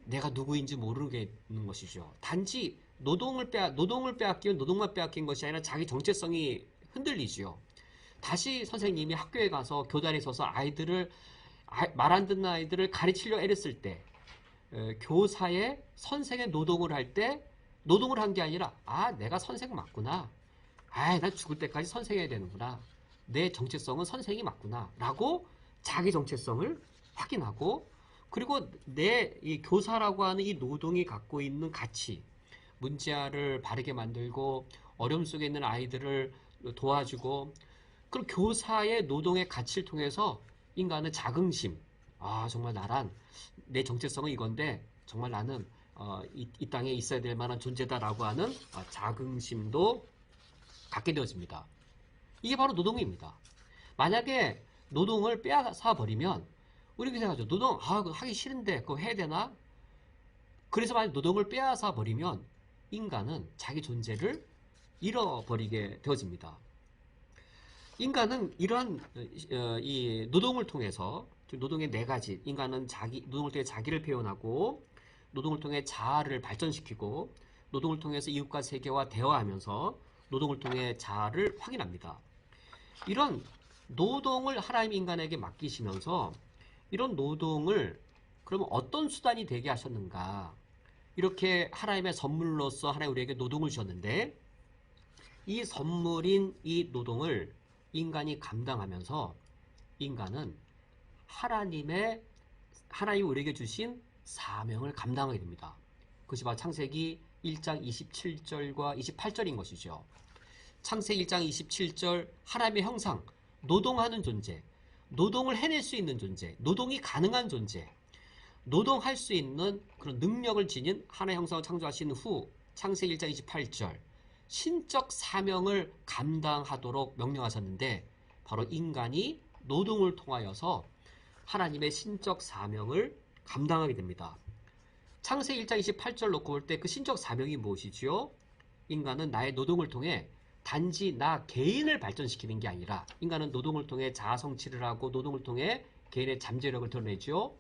내가 누구인지 모르겠는 것이죠. 단지 노동을 빼앗기면 노동만 빼앗긴 것이 아니라 자기 정체성이 흔들리지요. 다시 선생님이 학교에 가서 교단에 서서 말 안 듣는 아이들을 가르치려 애랬을 때, 교사의 선생의 노동을 할 때 노동을 한 게 아니라, 아, 내가 선생 맞구나. 아, 난 죽을 때까지 선생해야 되는구나. 내 정체성은 선생이 맞구나. 라고 자기 정체성을 확인하고, 그리고 이 교사라고 하는 이 노동이 갖고 있는 가치, 문제아를 바르게 만들고 어려움 속에 있는 아이들을 도와주고, 그럼 교사의 노동의 가치를 통해서 인간은 자긍심, 아, 정말 내 정체성은 이건데 정말 나는 이 땅에 있어야 될 만한 존재다라고 하는 자긍심도 갖게 되어집니다. 이게 바로 노동입니다. 만약에 노동을 빼앗아 버리면 우리가 생각하죠. 노동, 그거 하기 싫은데 그거 해야 되나? 그래서 만약 노동을 빼앗아 버리면 인간은 자기 존재를 잃어버리게 되어집니다. 인간은 이러한 이 노동을 통해서, 노동의 네 가지, 인간은 노동을 통해 자기를 표현하고, 노동을 통해 자아를 발전시키고, 노동을 통해서 이웃과 세계와 대화하면서 노동을 통해 자아를 확인합니다. 이런 노동을 하나님 인간에게 맡기시면서 이런 노동을 그러면 어떤 수단이 되게 하셨는가? 이렇게 하나님의 선물로서 하나님 우리에게 노동을 주셨는데, 이 선물인 이 노동을 인간이 감당하면서 인간은 하나님이 우리에게 주신 사명을 감당하게 됩니다. 그것이 바로 창세기 1장 27절과 28절인 것이죠. 창세기 1장 27절, 하나님의 형상, 노동하는 존재, 노동을 해낼 수 있는 존재, 노동이 가능한 존재, 노동할 수 있는 그런 능력을 지닌 하나의 형상을 창조하신 후 창세기 1장 28절, 신적 사명을 감당하도록 명령하셨는데 바로 인간이 노동을 통하여서 하나님의 신적 사명을 감당하게 됩니다. 창세기 1장 28절 놓고 볼 때 그 신적 사명이 무엇이지요? 인간은 나의 노동을 통해 단지 나 개인을 발전시키는 게 아니라 인간은 노동을 통해 자아 성취를 하고 노동을 통해 개인의 잠재력을 드러내죠.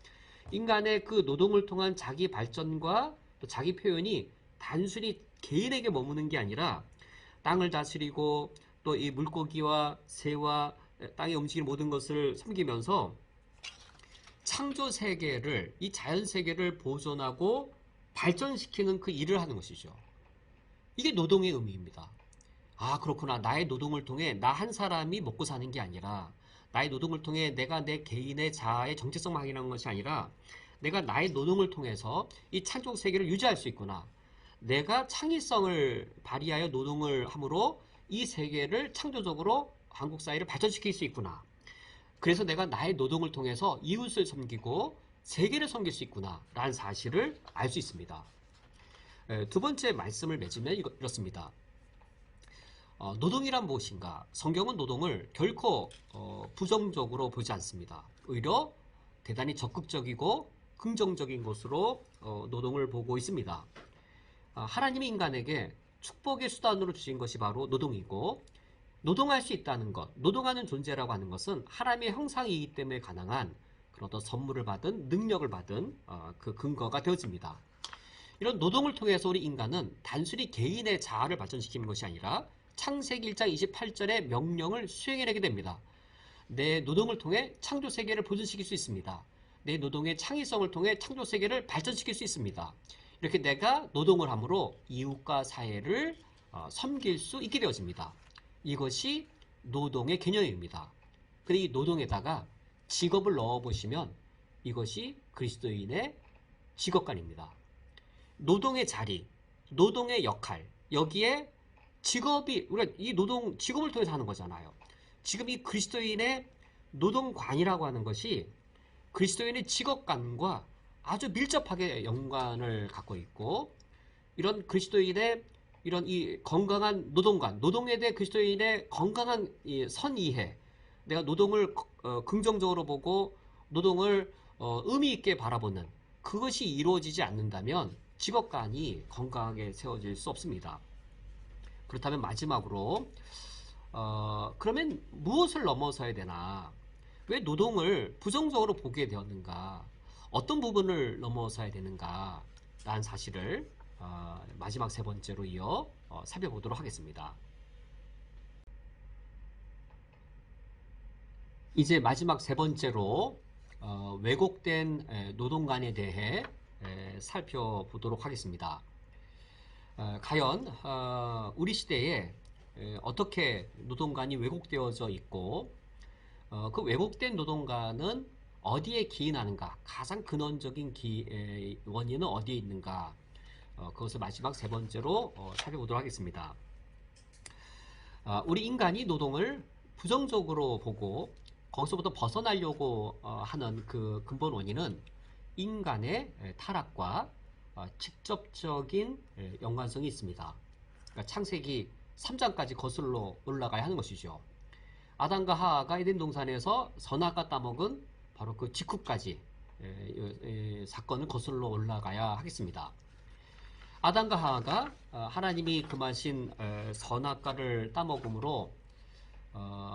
인간의 그 노동을 통한 자기 발전과 또 자기 표현이 단순히 개인에게 머무는 게 아니라 땅을 다스리고 또 이 물고기와 새와 땅에 움직이는 모든 것을 섬기면서 창조 세계를, 이 자연 세계를 보존하고 발전시키는 그 일을 하는 것이죠. 이게 노동의 의미입니다. 아, 그렇구나. 나의 노동을 통해 나 한 사람이 먹고 사는 게 아니라 나의 노동을 통해 내가 내 개인의 자아의 정체성만 확인하는 것이 아니라 내가 나의 노동을 통해서 이 창조 세계를 유지할 수 있구나. 내가 창의성을 발휘하여 노동을 함으로 이 세계를 창조적으로 한국 사회를 발전시킬 수 있구나. 그래서 내가 나의 노동을 통해서 이웃을 섬기고 세계를 섬길 수 있구나 라는 사실을 알 수 있습니다. 두 번째 말씀을 맺으면 이렇습니다. 노동이란 무엇인가? 성경은 노동을 결코 부정적으로 보지 않습니다. 오히려 대단히 적극적이고 긍정적인 것으로 노동을 보고 있습니다. 하나님이 인간에게 축복의 수단으로 주신 것이 바로 노동이고 노동할 수 있다는 것, 노동하는 존재라고 하는 것은 하나님의 형상이기 때문에 가능한 그런 어떤 선물을 받은 능력을 받은 그 근거가 되어집니다. 이런 노동을 통해서 우리 인간은 단순히 개인의 자아를 발전시키는 것이 아니라 창세기 1장 28절의 명령을 수행해내게 됩니다. 내 노동을 통해 창조 세계를 보존시킬 수 있습니다. 내 노동의 창의성을 통해 창조 세계를 발전시킬 수 있습니다. 이렇게 내가 노동을 함으로 이웃과 사회를 섬길 수 있게 되어집니다. 이것이 노동의 개념입니다. 그리고 이 노동에다가 직업을 넣어보시면 이것이 그리스도인의 직업관입니다. 노동의 자리, 노동의 역할, 여기에 직업이, 우리가 이 노동, 직업을 통해서 하는 거잖아요. 지금 이 그리스도인의 노동관이라고 하는 것이 그리스도인의 직업관과 아주 밀접하게 연관을 갖고 있고, 이런 그리스도인의 이런 이 건강한 노동관, 노동에 대해 그리스도인의 건강한 이 선이해, 내가 노동을 긍정적으로 보고 노동을 의미 있게 바라보는 그것이 이루어지지 않는다면 직업관이 건강하게 세워질 수 없습니다. 그렇다면 마지막으로 그러면 무엇을 넘어서야 되나? 왜 노동을 부정적으로 보게 되었는가? 어떤 부분을 넘어서야 되는가? 라는 사실을 마지막 세 번째로 이어 살펴보도록 하겠습니다. 이제 마지막 세 번째로 왜곡된 노동관에 대해 살펴보도록 하겠습니다. 과연 우리 시대에 어떻게 노동관이 왜곡되어져 있고 그 왜곡된 노동관은 어디에 기인하는가? 가장 근원적인 원인은 어디에 있는가? 그것을 마지막 세 번째로 살펴보도록 하겠습니다. 우리 인간이 노동을 부정적으로 보고 거기서부터 벗어나려고 하는 그 근본 원인은 인간의 타락과 직접적인 연관성이 있습니다. 그러니까 창세기 3장까지 거슬러 올라가야 하는 것이죠. 아담과 하와가 에덴 동산에서 선악과 따먹은 바로 그 직후까지 사건을 거슬러 올라가야 하겠습니다. 아담과 하와가 하나님이 금하신 선악과를 따먹음으로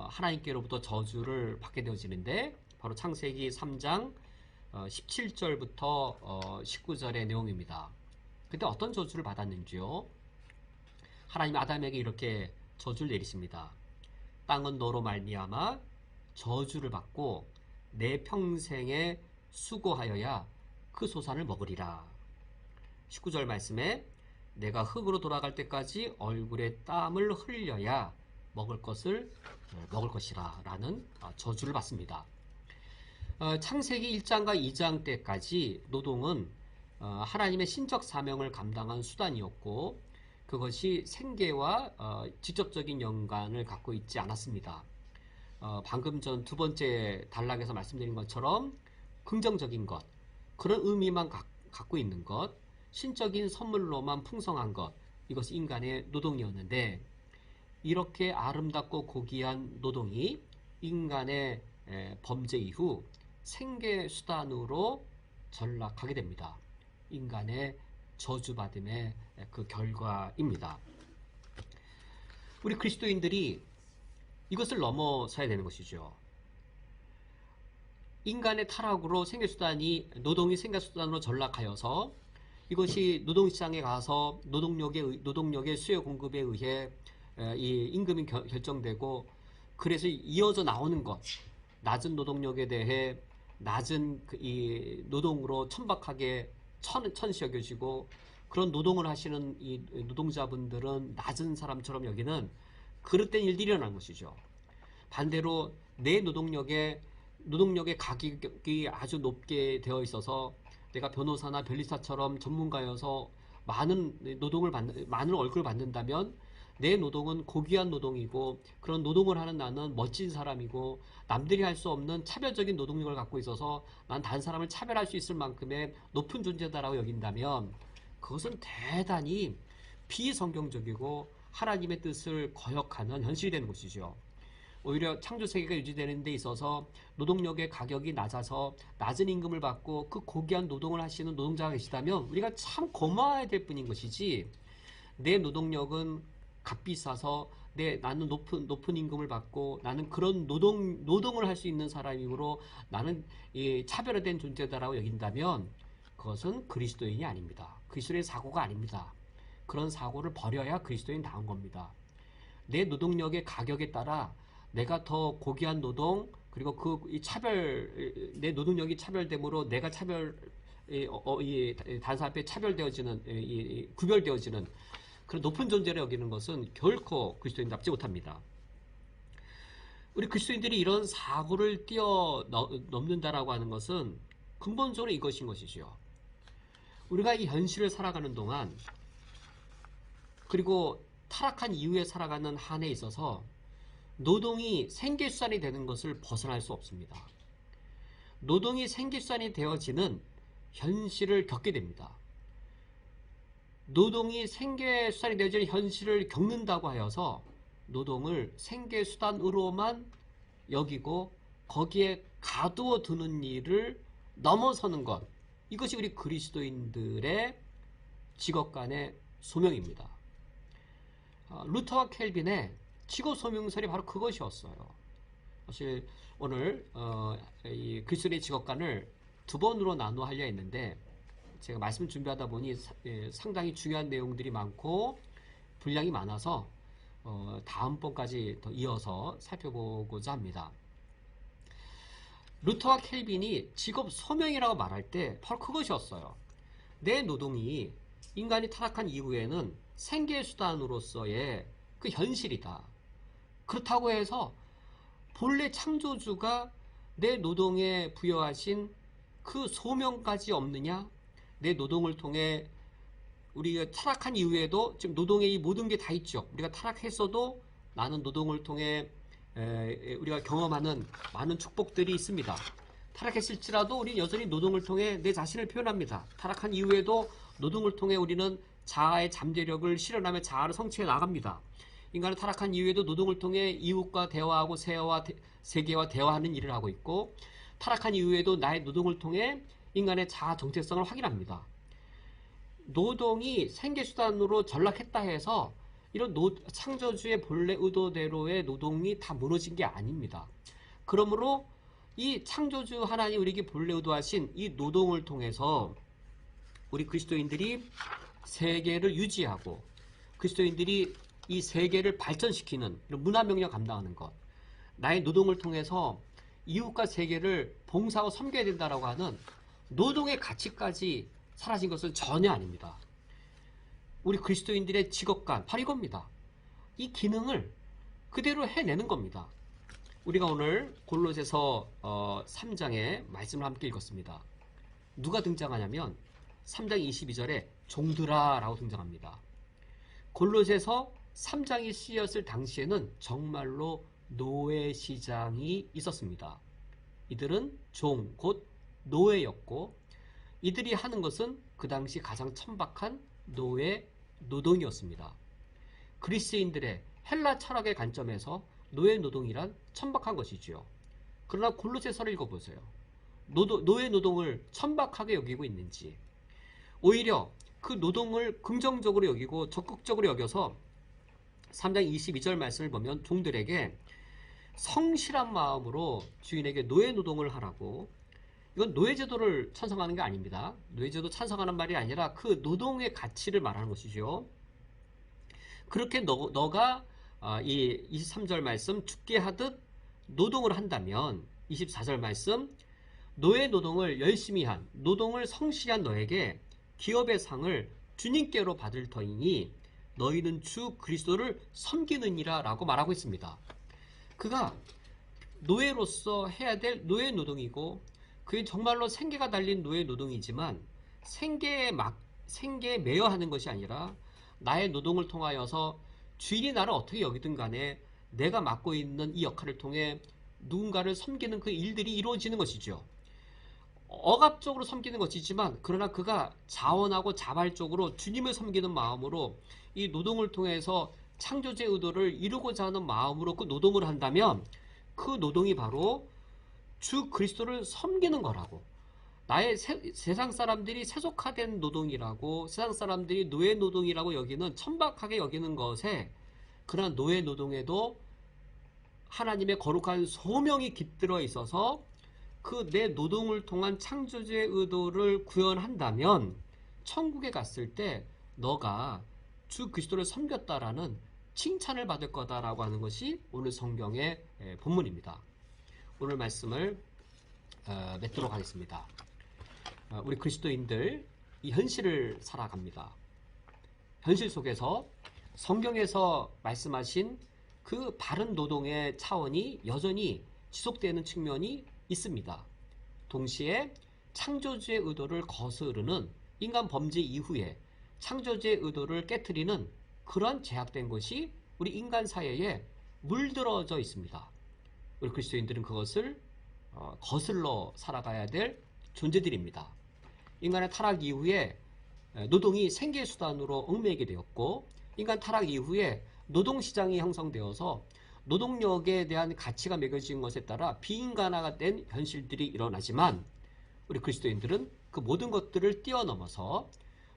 하나님께로부터 저주를 받게 되어지는데 바로 창세기 3장 17절부터 19절의 내용입니다. 그때 어떤 저주를 받았는지요? 하나님이 아담에게 이렇게 저주를 내리십니다. 땅은 너로 말미암아 저주를 받고 내 평생에 수고하여야 그 소산을 먹으리라. 19절 말씀에 내가 흙으로 돌아갈 때까지 얼굴에 땀을 흘려야 먹을 것이라 라는 저주를 받습니다. 창세기 1장과 2장 때까지 노동은 하나님의 신적 사명을 감당한 수단이었고 그것이 생계와 직접적인 연관을 갖고 있지 않았습니다. 방금 전 두 번째 단락에서 말씀드린 것처럼 긍정적인 것, 그런 의미만 갖고 있는 것, 신적인 선물로만 풍성한 것, 이것이 인간의 노동이었는데 이렇게 아름답고 고귀한 노동이 인간의 범죄 이후 생계수단으로 전락하게 됩니다. 인간의 저주받음의 그 결과입니다. 우리 그리스도인들이 이것을 넘어서야 되는 것이죠. 인간의 타락으로 노동이 생계수단으로 전락하여서 이것이 노동시장에 가서 노동력의 수요 공급에 의해 이 임금이 결정되고 그래서 이어져 나오는 것, 낮은 노동력에 대해 낮은 이 노동으로 천박하게 천시 여겨지고 그런 노동을 하시는 이 노동자분들은 낮은 사람처럼 여기는 그릇된 일들이 일어난 것이죠. 반대로 내 노동력의 가격이 아주 높게 되어 있어서 내가 변호사나 변리사처럼 전문가여서 많은 월급을 받는다면 내 노동은 고귀한 노동이고 그런 노동을 하는 나는 멋진 사람이고 남들이 할 수 없는 차별적인 노동력을 갖고 있어서 난 다른 사람을 차별할 수 있을 만큼의 높은 존재다라고 여긴다면 그것은 대단히 비성경적이고 하나님의 뜻을 거역하는 현실이 되는 것이죠. 오히려 창조세계가 유지되는 데 있어서 노동력의 가격이 낮아서 낮은 임금을 받고 그 고귀한 노동을 하시는 노동자가 계시다면 우리가 참 고마워야 될 뿐인 것이지 내 노동력은 값비싸서 나는 높은 임금을 받고 나는 그런 노동을 할 수 있는 사람이므로 나는 차별화된 존재다라고 여긴다면 그것은 그리스도인이 아닙니다. 그리스도인 사고가 아닙니다. 그런 사고를 버려야 그리스도인 다운 겁니다. 내 노동력의 가격에 따라 내가 더 고귀한 노동 그리고 내 노동력이 차별됨으로 내가 다른 사람 앞에 구별되어지는 그런 높은 존재를 여기는 것은 결코 그리스도인답지 못합니다. 우리 그리스도인들이 이런 사고를 뛰어넘는다라고 하는 것은 근본적으로 이것인 것이죠. 우리가 이 현실을 살아가는 동안 그리고 타락한 이후에 살아가는 한에 있어서 노동이 생계수단이 되는 것을 벗어날 수 없습니다. 노동이 생계수단이 되어지는 현실을 겪게 됩니다. 노동이 생계수단이 되어지는 현실을 겪는다고 하여서 노동을 생계수단으로만 여기고 거기에 가두어 두는 일을 넘어서는 것, 이것이 우리 그리스도인들의 직업간의 소명입니다. 루터와 켈빈의 직업 소명설이 바로 그것이었어요. 사실 오늘 이 그리스도인의 직업관을 두 번으로 나누어 하려 했는데 제가 말씀 준비하다 보니 상당히 중요한 내용들이 많고 분량이 많아서 다음번까지 더 이어서 살펴보고자 합니다. 루터와 켈빈이 직업 소명이라고 말할 때 바로 그것이었어요. 내 노동이 인간이 타락한 이후에는 생계수단으로서의 그 현실이다. 그렇다고 해서 본래 창조주가 내 노동에 부여하신 그 소명까지 없느냐? 내 노동을 통해 우리가 타락한 이후에도 지금 노동에 이 모든 게 다 있죠. 우리가 타락했어도 나는 노동을 통해 우리가 경험하는 많은 축복들이 있습니다. 타락했을지라도 우리는 여전히 노동을 통해 내 자신을 표현합니다. 타락한 이후에도 노동을 통해 우리는 자아의 잠재력을 실현하며 자아를 성취해 나갑니다. 인간은 타락한 이후에도 노동을 통해 이웃과 대화하고 세계와 대화하는 일을 하고 있고 타락한 이후에도 나의 노동을 통해 인간의 자아 정체성을 확인합니다. 노동이 생계수단으로 전락했다 해서 이런 창조주의 본래 의도대로의 노동이 다 무너진 게 아닙니다. 그러므로 이 창조주 하나님 우리에게 본래 의도하신 이 노동을 통해서 우리 그리스도인들이 세계를 유지하고 그리스도인들이 이 세계를 발전시키는 이런 문화명령 감당하는 것, 나의 노동을 통해서 이웃과 세계를 봉사하고 섬겨야 된다라고 하는 노동의 가치까지 사라진 것은 전혀 아닙니다. 우리 그리스도인들의 직업관 바로 이겁니다. 이 기능을 그대로 해내는 겁니다. 우리가 오늘 골로새서 3장의 말씀을 함께 읽었습니다. 누가 등장하냐면 3장 22절에 종들아 라고 등장합니다. 골로새서 3장이 쓰였을 당시에는 정말로 노예 시장이 있었습니다. 이들은 종, 곧 노예였고 이들이 하는 것은 그 당시 가장 천박한 노예 노동이었습니다. 그리스인들의 헬라 철학의 관점에서 노예 노동이란 천박한 것이지요. 그러나 골로새서를 읽어보세요. 노예 노동을 천박하게 여기고 있는지, 오히려 그 노동을 긍정적으로 여기고 적극적으로 여겨서 3장 22절 말씀을 보면 종들에게 성실한 마음으로 주인에게 노예 노동을 하라고. 이건 노예제도를 찬성하는 게 아닙니다. 노예제도 찬성하는 말이 아니라 그 노동의 가치를 말하는 것이죠. 그렇게 너가 이 23절 말씀 죽게 하듯 노동을 한다면 24절 말씀 노예 노동을 열심히 한 노동을 성실히 한 너에게 기업의 상을 주님께로 받을 터이니 너희는 주 그리스도를 섬기느니라 라고 말하고 있습니다. 그가 노예로서 해야 될 노예 노동이고 그게 정말로 생계가 달린 노예 노동이지만 생계에 매여 하는 것이 아니라 나의 노동을 통하여서 주인이 나를 어떻게 여기든 간에 내가 맡고 있는 이 역할을 통해 누군가를 섬기는 그 일들이 이루어지는 것이죠. 억압적으로 섬기는 것이지만 그러나 그가 자원하고 자발적으로 주님을 섬기는 마음으로 이 노동을 통해서 창조주의 의도를 이루고자 하는 마음으로 그 노동을 한다면 그 노동이 바로 주 그리스도를 섬기는 거라고. 나의 세상 사람들이 세속화된 노동이라고, 세상 사람들이 노예 노동이라고 여기는, 천박하게 여기는 것에, 그러나 노예 노동에도 하나님의 거룩한 소명이 깃들어 있어서 그 내 노동을 통한 창조주의 의도를 구현한다면 천국에 갔을 때 너가 주 그리스도를 섬겼다라는 칭찬을 받을 거다라고 하는 것이 오늘 성경의 본문입니다. 오늘 말씀을 맺도록 하겠습니다. 우리 그리스도인들 이 현실을 살아갑니다. 현실 속에서 성경에서 말씀하신 그 바른 노동의 차원이 여전히 지속되는 측면이 있습니다. 동시에 창조주의 의도를 거스르는 인간 범죄 이후에 창조주의 의도를 깨트리는 그런 제약된 것이 우리 인간 사회에 물들어져 있습니다. 우리 그리스도인들은 그것을 거슬러 살아가야 될 존재들입니다. 인간의 타락 이후에 노동이 생계 수단으로 얽매이게 되었고 인간 타락 이후에 노동시장이 형성되어서 노동력에 대한 가치가 매겨진 것에 따라 비인간화된 현실들이 일어나지만 우리 그리스도인들은 그 모든 것들을 뛰어넘어서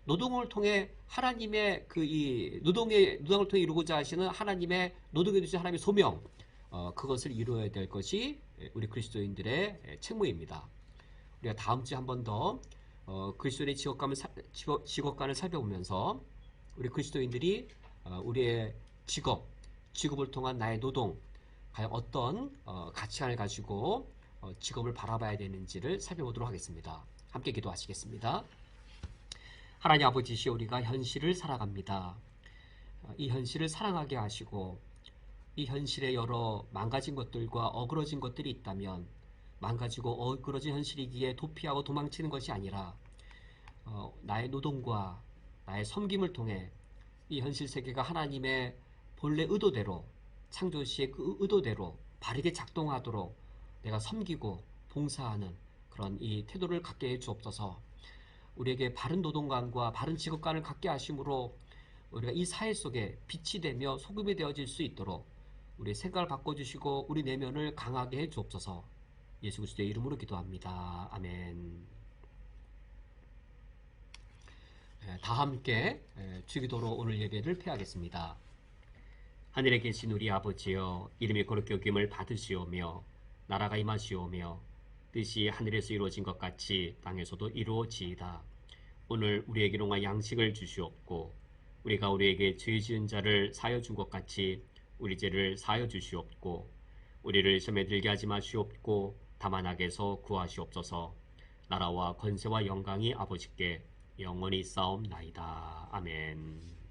노동을 통해 하나님의 노동을 통해 이루고자 하시는 하나님의 노동에 주신 하나님의 소명, 그것을 이루어야 될 것이 우리 그리스도인들의 책무입니다. 우리가 다음 주에 한 번 더 그리스도인의 직업관을 살펴보면서 우리 그리스도인들이 우리의 직업을 통한 나의 노동, 과연 어떤 가치관을 가지고 직업을 바라봐야 되는지를 살펴보도록 하겠습니다. 함께 기도하시겠습니다. 하나님 아버지시여, 우리가 현실을 살아갑니다. 이 현실을 사랑하게 하시고 이 현실에 여러 망가진 것들과 어그러진 것들이 있다면 망가지고 어그러진 현실이기에 도피하고 도망치는 것이 아니라 나의 노동과 나의 섬김을 통해 이 현실 세계가 하나님의 본래 의도대로, 창조시의 그 의도대로 바르게 작동하도록 내가 섬기고 봉사하는 그런 이 태도를 갖게 해 주옵소서. 우리에게 바른 노동관과 바른 직업관을 갖게 하심으로 우리가 이 사회 속에 빛이 되며 소금이 되어질 수 있도록 우리의 생각을 바꿔주시고 우리 내면을 강하게 해 주옵소서. 예수 그리스도의 이름으로 기도합니다. 아멘. 다 함께 주기도로 오늘 예배를 폐하겠습니다. 하늘에 계신 우리 아버지여, 이름이 거룩히 여김을 받으시오며 나라가 임하시오며 뜻이 하늘에서 이루어진 것 같이 땅에서도 이루어지이다. 오늘 우리에게 일용할 양식을 주시옵고 우리가 우리에게 죄 지은 자를 사하여 준 것 같이 우리 죄를 사하여 주시옵고 우리를 시험에 들게 하지 마시옵고 다만 악에서 구하시옵소서. 나라와 권세와 영광이 아버지께 영원히 있사옵나이다. 아멘.